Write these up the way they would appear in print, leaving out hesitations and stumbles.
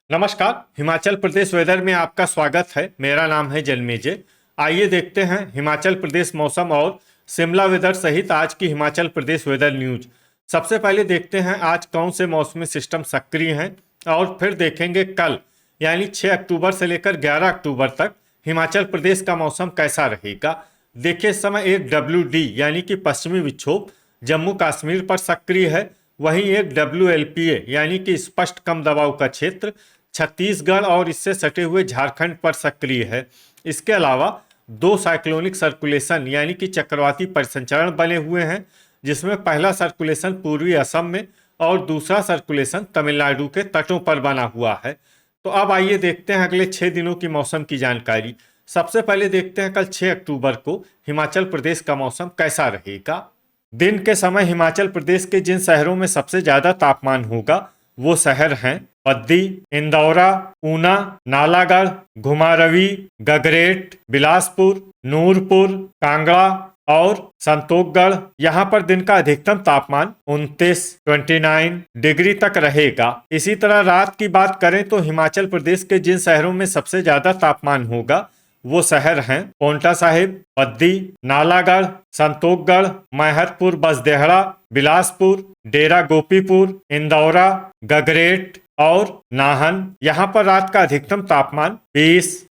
नमस्कार। हिमाचल प्रदेश वेदर में आपका स्वागत है। मेरा नाम है जन्मेजय। आइए देखते हैं हिमाचल प्रदेश मौसम और शिमला वेदर सहित आज की हिमाचल प्रदेश वेदर न्यूज। सबसे पहले देखते हैं आज कौन से मौसमी सिस्टम सक्रिय हैं और फिर देखेंगे कल यानी 6 अक्टूबर से लेकर 11 अक्टूबर तक हिमाचल प्रदेश का मौसम कैसा रहेगा। देखिए, इस समय एक WD यानी कि पश्चिमी विक्षोभ जम्मू कश्मीर पर सक्रिय है। वहीं एक WLPA यानी कि स्पष्ट कम दबाव का क्षेत्र छत्तीसगढ़ और इससे सटे हुए झारखंड पर सक्रिय है। इसके अलावा दो साइक्लोनिक सर्कुलेशन यानी कि चक्रवाती परिसंचरण बने हुए हैं, जिसमें पहला सर्कुलेशन पूर्वी असम में और दूसरा सर्कुलेशन तमिलनाडु के तटों पर बना हुआ है। तो अब आइए देखते हैं अगले 6 दिनों की मौसम की जानकारी। सबसे पहले देखते हैं कल 6 अक्टूबर को हिमाचल प्रदेश का मौसम कैसा रहेगा। दिन के समय हिमाचल प्रदेश के जिन शहरों में सबसे ज्यादा तापमान होगा वो शहर हैं बद्दी, इंदौरा, ऊना, नालागढ़, घुमारवी, गगरेट, बिलासपुर, नूरपुर, कांगड़ा और संतोषगढ़। यहाँ पर दिन का अधिकतम तापमान 29 डिग्री तक रहेगा। इसी तरह रात की बात करें तो हिमाचल प्रदेश के जिन शहरों में सबसे ज्यादा तापमान होगा वो शहर हैं पोंटा साहिब, बद्दी, नालागढ़, संतोषगढ़, मैहतपुर बसदेहड़ा, बिलासपुर, डेरा गोपीपुर, इंदौरा, गगरेट और नाहन। यहाँ पर रात का अधिकतम तापमान 20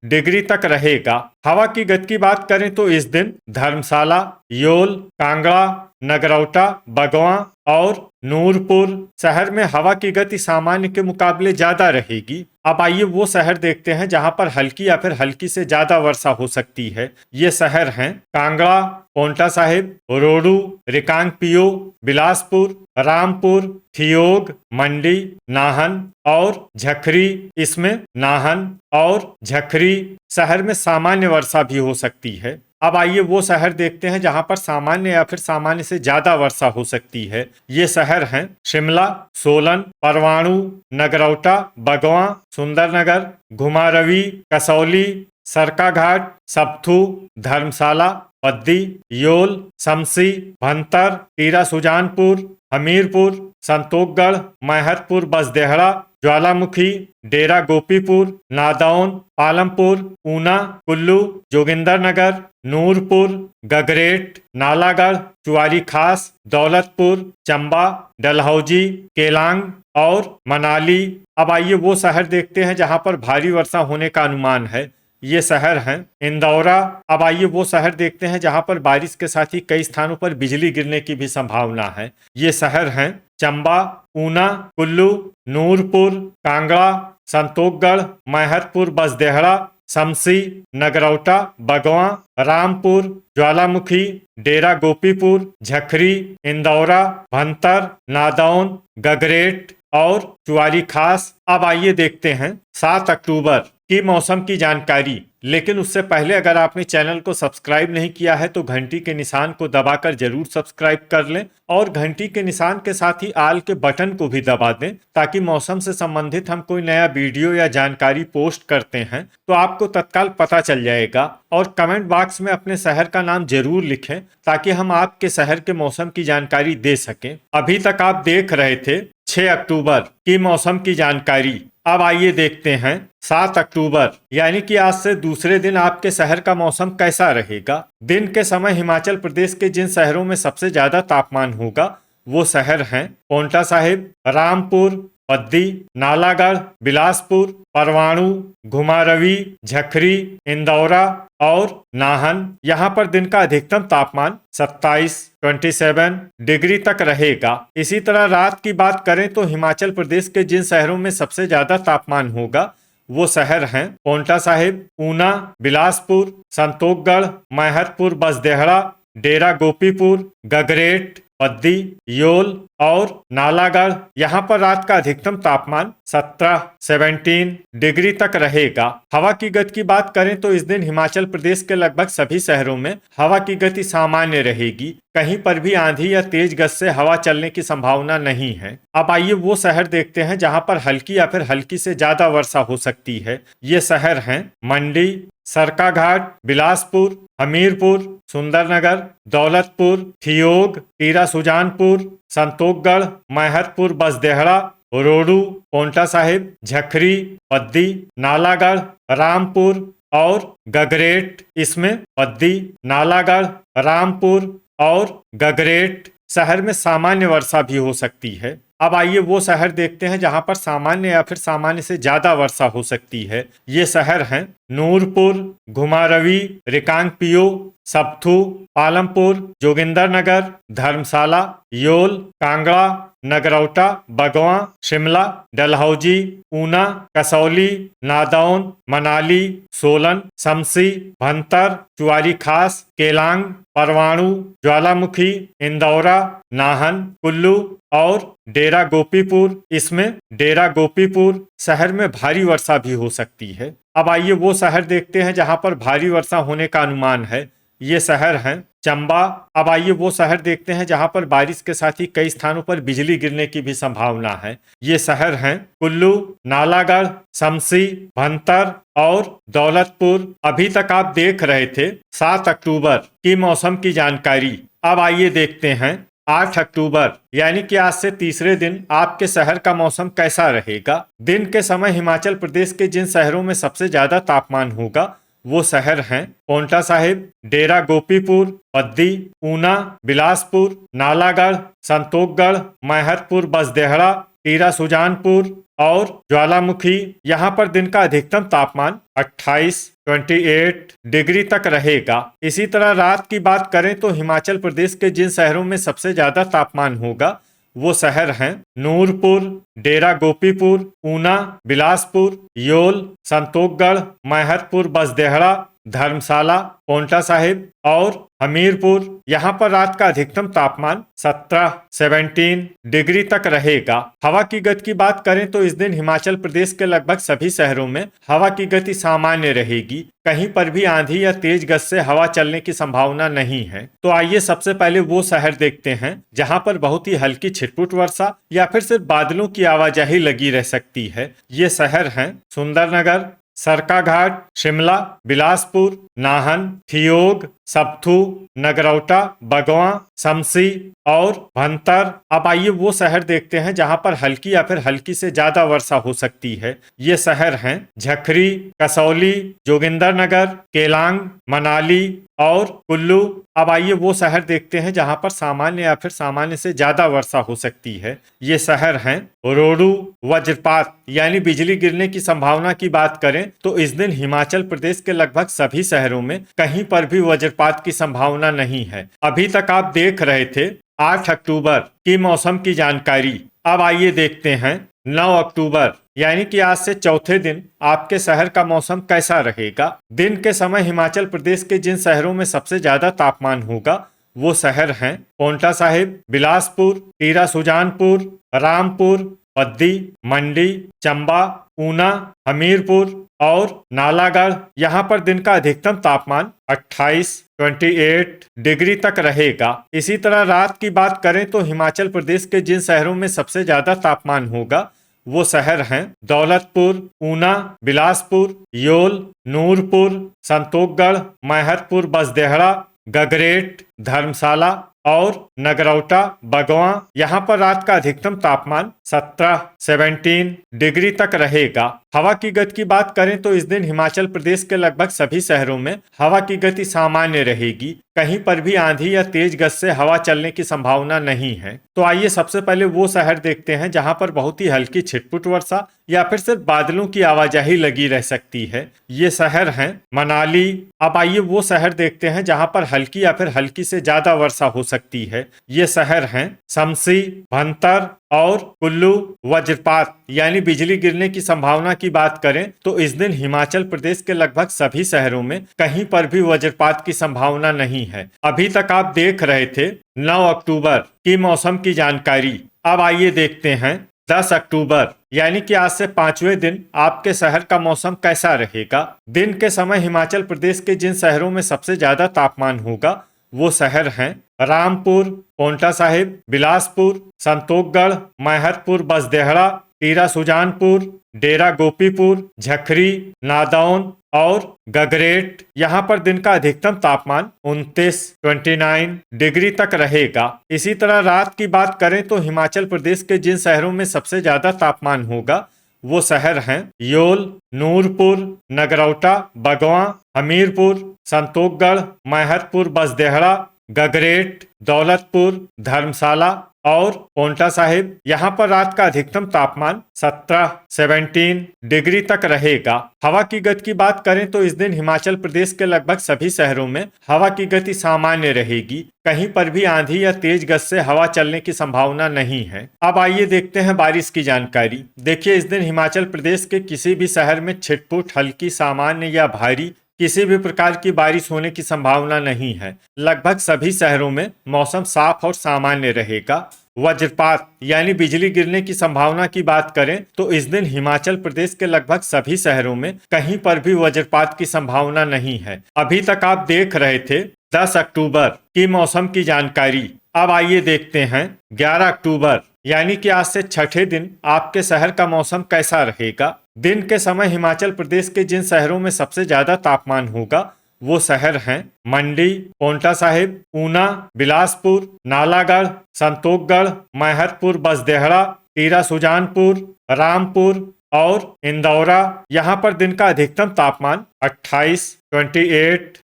डिग्री तक रहेगा। हवा की गति की बात करें तो इस दिन धर्मशाला, योल, कांगड़ा, नगरौटा, बगवां और नूरपुर शहर में हवा की गति सामान्य के मुकाबले ज्यादा रहेगी। अब आइए वो शहर देखते हैं जहां पर हल्की या फिर हल्की से ज्यादा वर्षा हो सकती है। ये शहर हैं कांगड़ा, पोंटा साहिब, रोडू, रिकांगपिओ, बिलासपुर, रामपुर, ठियोग, मंडी, नाहन और झखरी। इसमें नाहन और झखरी शहर में सामान्य वर्षा भी हो सकती है। अब आइए वो शहर देखते हैं जहां पर सामान्य या फिर सामान्य से ज्यादा वर्षा हो सकती है। ये शहर हैं शिमला, सोलन, परवाणु, नगरौटा, बगवां, सुंदरनगर, घुमारवी, कसौली, सरकाघाट, सप्थू, धर्मशाला, बद्दी, योल, शमसी, भंतर, टीरा सुजानपुर, हमीरपुर, संतोषगढ़, मैहतपुर बसदेहड़ा, ज्वालामुखी, डेरा गोपीपुर, नादौन, पालमपुर, ऊना, कुल्लू, जोगिंदरनगर, नूरपुर, गगरेट, नालागढ़, चुआरी खास, दौलतपुर, चंबा, डलहौजी, केलांग और मनाली। अब आइए वो शहर देखते हैं जहां पर भारी वर्षा होने का अनुमान है। ये शहर हैं इंदौरा। अब आइए वो शहर देखते हैं जहां पर बारिश के साथ ही कई स्थानों पर बिजली गिरने की भी संभावना है। ये शहर हैं चंबा, ऊना, कुल्लू, नूरपुर, कांगड़ा, संतोषगढ़, मैहतपुर बसदेहड़ा, शमसी, नगरौटा, बगवां, रामपुर, ज्वालामुखी, डेरा गोपीपुर, झखरी, इंदौरा, भंतर, नादौन, गगरेट और चुआरी खास। अब आइए देखते हैं 7 अक्टूबर की मौसम की जानकारी। लेकिन उससे पहले अगर आपने चैनल को सब्सक्राइब नहीं किया है तो घंटी के निशान को दबाकर जरूर सब्सक्राइब कर लें और घंटी के निशान के साथ ही आल के बटन को भी दबा दें, ताकि मौसम से संबंधित हम कोई नया वीडियो या जानकारी पोस्ट करते हैं तो आपको तत्काल पता चल जाएगा। और कमेंट बॉक्स में अपने शहर का नाम जरूर लिखें ताकि हम आपके शहर के मौसम की जानकारी दे सकें। अभी तक आप देख रहे थे 6 अक्टूबर की मौसम की जानकारी। अब आइए देखते हैं 7 अक्टूबर यानी कि आज से दूसरे दिन आपके शहर का मौसम कैसा रहेगा। दिन के समय हिमाचल प्रदेश के जिन शहरों में सबसे ज्यादा तापमान होगा वो शहर हैं पोंटा साहिब, रामपुर, बद्दी, नालागढ़, बिलासपुर, परवाणु, घुमारवी, झखरी, इंदौरा और नाहन। यहाँ पर दिन का अधिकतम तापमान 27 डिग्री तक रहेगा। इसी तरह रात की बात करें तो हिमाचल प्रदेश के जिन शहरों में सबसे ज्यादा तापमान होगा वो शहर हैं पोंटा साहिब, ऊना, बिलासपुर, संतोषगढ़, मैहतपुर बसदेहड़ा, डेरा गोपीपुर, गगरेट, बद्दी, योल और नालागढ़। यहाँ पर रात का अधिकतम तापमान 17 डिग्री तक रहेगा। हवा की गति की बात करें तो इस दिन हिमाचल प्रदेश के लगभग सभी शहरों में हवा की गति सामान्य रहेगी। कहीं पर भी आंधी या तेज गति से हवा चलने की संभावना नहीं है। अब आइए वो शहर देखते हैं जहां पर हल्की या फिर हल्की से ज्यादा वर्षा हो सकती है। ये शहर हैं मंडी, सरकाघाट, बिलासपुर, हमीरपुर, सुंदरनगर, दौलतपुर, ठियोग, टीरा सुजानपुर, संतोषगढ़, मैहतपुर बसदेहड़ा, रोडू, पोंटा साहिब, झखरी, पद्दी, नालागढ़, रामपुर और गगरेट। इसमें पद्दी, नालागढ़, रामपुर और गगरेट शहर में सामान्य वर्षा भी हो सकती है। अब आइए वो शहर देखते हैं जहां पर सामान्य या फिर सामान्य से ज्यादा वर्षा हो सकती है। ये शहर हैं नूरपुर, घुमारवी, रिकांगपियो, सप्थू, पालमपुर, जोगिंदरनगर, धर्मशाला, योल, कांगड़ा, नगरौटा, बगवां, शिमला, डलहौजी, ऊना, कसौली, नादौन, मनाली, सोलन, शमसी, भंतर, चुआरी खास, केलांग, परवाणु, ज्वालामुखी, इंदौरा, नाहन, कुल्लू और डेरा गोपीपुर। इसमें डेरा गोपीपुर शहर में भारी वर्षा भी हो सकती है। अब आइए वो शहर देखते हैं जहां पर भारी वर्षा होने का अनुमान है। ये शहर हैं चंबा। अब आइए वो शहर देखते हैं जहां पर बारिश के साथ ही कई स्थानों पर बिजली गिरने की भी संभावना है। ये शहर हैं कुल्लू, नालागढ़, शमसी, भंतर और दौलतपुर। अभी तक आप देख रहे थे 7 अक्टूबर की मौसम की जानकारी। अब आइए देखते हैं 8 अक्टूबर यानी कि आज से तीसरे दिन आपके शहर का मौसम कैसा रहेगा। दिन के समय हिमाचल प्रदेश के जिन शहरों में सबसे ज्यादा तापमान होगा वो शहर हैं पोंटा साहिब, डेरा गोपीपुर, पद्दी, ऊना, बिलासपुर, नालागढ़, संतोखगढ़, मैहतपुर, बसदेहड़ा, टीरा सुजानपुर और ज्वालामुखी। यहाँ पर दिन का अधिकतम तापमान 28 डिग्री तक रहेगा। इसी तरह रात की बात करें तो हिमाचल प्रदेश के जिन शहरों में सबसे ज्यादा तापमान होगा वो शहर हैं नूरपुर, डेरा गोपीपुर, ऊना, बिलासपुर, योल, संतोखगढ़, मैहतपुर, बसदेहड़ा, धर्मशाला, पोंटा साहिब और हमीरपुर। यहाँ पर रात का अधिकतम तापमान 17 डिग्री तक रहेगा। हवा की गति की बात करें तो इस दिन हिमाचल प्रदेश के लगभग सभी शहरों में हवा की गति सामान्य रहेगी। कहीं पर भी आंधी या तेज गति से हवा चलने की संभावना नहीं है। तो आइए सबसे पहले वो शहर देखते हैं जहां पर बहुत ही हल्की छिटपुट वर्षा या फिर सिर्फ बादलों की आवाजाही लगी रह सकती है। ये शहर हैं सुंदरनगर, सरकाघाट, शिमला, बिलासपुर, नाहन, थियोग, सप्थू, नगरौटा, बगवां, शमसी और भंतर। अब आइए वो शहर देखते हैं जहां पर हल्की या फिर हल्की से ज्यादा वर्षा हो सकती है। ये शहर हैं झखरी, कसौली, जोगिंदरनगर, केलांग, मनाली और कुल्लू। अब आइए वो शहर देखते हैं जहां पर सामान्य या फिर सामान्य से ज्यादा वर्षा हो सकती है। ये शहर हैं रोडू। वज्रपात यानी बिजली गिरने की संभावना की बात करें तो इस दिन हिमाचल प्रदेश के लगभग सभी शहरों में कहीं पर भी वज्रपात की संभावना नहीं है। अभी तक आप देख रहे थे 8 अक्टूबर की मौसम की जानकारी। अब आइए देखते हैं 9 अक्टूबर यानी कि आज से चौथे दिन आपके शहर का मौसम कैसा रहेगा। दिन के समय हिमाचल प्रदेश के जिन शहरों में सबसे ज्यादा तापमान होगा वो शहर हैं पोंटा साहिब, बिलासपुर, टीरा सुजानपुर, रामपुर, पद्दी, मंडी, चंबा, ऊना, हमीरपुर और नालागढ़। यहाँ पर दिन का अधिकतम तापमान 28 डिग्री तक रहेगा। इसी तरह रात की बात करें तो हिमाचल प्रदेश के जिन शहरों में सबसे ज्यादा तापमान होगा वो शहर हैं दौलतपुर, ऊना, बिलासपुर, योल, नूरपुर, संतोखगढ़, मैहतपुर, बसदेहड़ा, गगरेट, धर्मशाला और नगरौटा, बगवां। यहाँ पर रात का अधिकतम तापमान 17 डिग्री तक रहेगा। हवा की गति की बात करें तो इस दिन हिमाचल प्रदेश के लगभग सभी शहरों में हवा की गति सामान्य रहेगी। कहीं पर भी आंधी या तेज गति से हवा चलने की संभावना नहीं है। तो आइए सबसे पहले वो शहर देखते हैं जहां पर बहुत ही हल्की छिटपुट वर्षा या फिर सिर्फ बादलों की आवाजाही लगी रह सकती है। ये शहर हैं मनाली। अब आइए वो शहर देखते हैं जहां पर हल्की या फिर हल्की से ज्यादा वर्षा हो सकती है। ये शहर हैं शमसी, भंतर और कुल्लू। वज्रपात यानी बिजली गिरने की संभावना की बात करें तो इस दिन हिमाचल प्रदेश के लगभग सभी शहरों में कहीं पर भी वज्रपात की संभावना नहीं है। अभी तक आप देख रहे थे 9 अक्टूबर की मौसम की जानकारी। अब आइए देखते हैं 10 अक्टूबर यानी कि आज से 5वें दिन आपके शहर का मौसम कैसा रहेगा। दिन के समय हिमाचल प्रदेश के जिन शहरों में सबसे ज्यादा तापमान होगा वो शहर हैं रामपुर, पोंटा साहिब, बिलासपुर, संतोखगढ़, मैहतपुर, बसदेहड़ा, टीरा सुजानपुर, डेरा गोपीपुर, झखरी, नादौन और गगरेट। यहाँ पर दिन का अधिकतम तापमान 29 डिग्री तक रहेगा। इसी तरह रात की बात करें तो हिमाचल प्रदेश के जिन शहरों में सबसे ज्यादा तापमान होगा वो शहर हैं योल, नूरपुर, नगरौटा, बगवां, हमीरपुर, संतोखगढ़, मैहतपुर, बसदेहड़ा, गगरेट, दौलतपुर, धर्मशाला और पोंटा साहिब। यहाँ पर रात का अधिकतम तापमान 17 डिग्री तक रहेगा। हवा की गति की बात करें तो इस दिन हिमाचल प्रदेश के लगभग सभी शहरों में हवा की गति सामान्य रहेगी। कहीं पर भी आंधी या तेज गति से हवा चलने की संभावना नहीं है। अब आइए देखते हैं बारिश की जानकारी। देखिए, इस दिन हिमाचल प्रदेश के किसी भी शहर में छिटपुट, हल्की, सामान्य या भारी किसी भी प्रकार की बारिश होने की संभावना नहीं है। लगभग सभी शहरों में मौसम साफ और सामान्य रहेगा। वज्रपात यानी बिजली गिरने की संभावना की बात करें तो इस दिन हिमाचल प्रदेश के लगभग सभी शहरों में कहीं पर भी वज्रपात की संभावना नहीं है। अभी तक आप देख रहे थे 10 अक्टूबर की मौसम की जानकारी। अब आइए देखते हैं 11 अक्टूबर यानी कि आज से छठे दिन आपके शहर का मौसम कैसा रहेगा। दिन के समय हिमाचल प्रदेश के जिन शहरों में सबसे ज्यादा तापमान होगा वो शहर हैं मंडी, पोंटा साहिब, ऊना, बिलासपुर, नालागढ़, संतोखगढ़, मैहतपुर, बसदेहड़ा, टीरा सुजानपुर, रामपुर और इंदौरा। यहाँ पर दिन का अधिकतम तापमान 28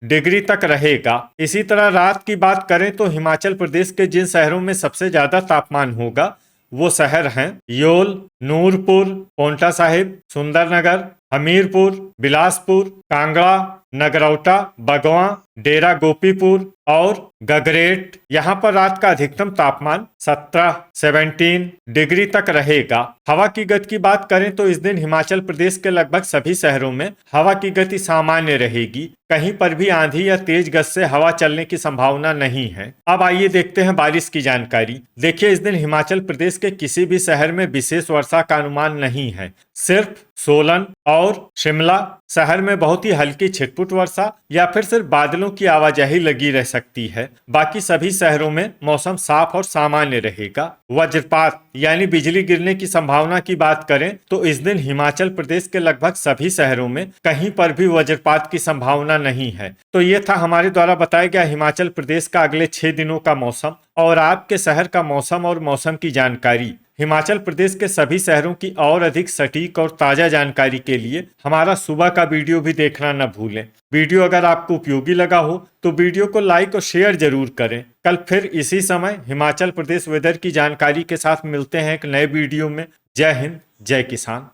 डिग्री तक रहेगा। इसी तरह रात की बात करें तो हिमाचल प्रदेश के जिन शहरों में सबसे ज्यादा तापमान होगा वो शहर हैं योल, नूरपुर, पोंटा साहिब, सुंदरनगर, हमीरपुर, बिलासपुर, कांगड़ा, नगरौटा, बगवां, डेरा गोपीपुर और गगरेट। यहाँ पर रात का अधिकतम तापमान 17 डिग्री तक रहेगा। हवा की गति की बात करें तो इस दिन हिमाचल प्रदेश के लगभग सभी शहरों में हवा की गति सामान्य रहेगी। कहीं पर भी आंधी या तेज गति से हवा चलने की संभावना नहीं है। अब आइए देखते हैं बारिश की जानकारी। देखिए, इस दिन हिमाचल प्रदेश के किसी भी शहर में विशेष वर्षा का अनुमान नहीं है। सिर्फ सोलन और शिमला शहर में बहुत ही हल्की छिटपुट वर्षा या फिर सिर्फ बादलों की आवाजाही लगी रह सकती है। बाकी सभी शहरों में मौसम साफ और सामान्य रहेगा। वज्रपात यानी बिजली गिरने की संभावना की बात करें तो इस दिन हिमाचल प्रदेश के लगभग सभी शहरों में कहीं पर भी वज्रपात की संभावना नहीं है। तो ये था हमारे द्वारा बताया गया हिमाचल प्रदेश का अगले 6 दिनों का मौसम और आपके शहर का मौसम और मौसम की जानकारी। हिमाचल प्रदेश के सभी शहरों की और अधिक सटीक और ताजा जानकारी के लिए हमारा सुबह का वीडियो भी देखना न भूलें। वीडियो अगर आपको उपयोगी लगा हो तो वीडियो को लाइक और शेयर जरूर करें। कल फिर इसी समय हिमाचल प्रदेश वेदर की जानकारी के साथ मिलते हैं एक नए वीडियो में। जय हिंद, जय किसान।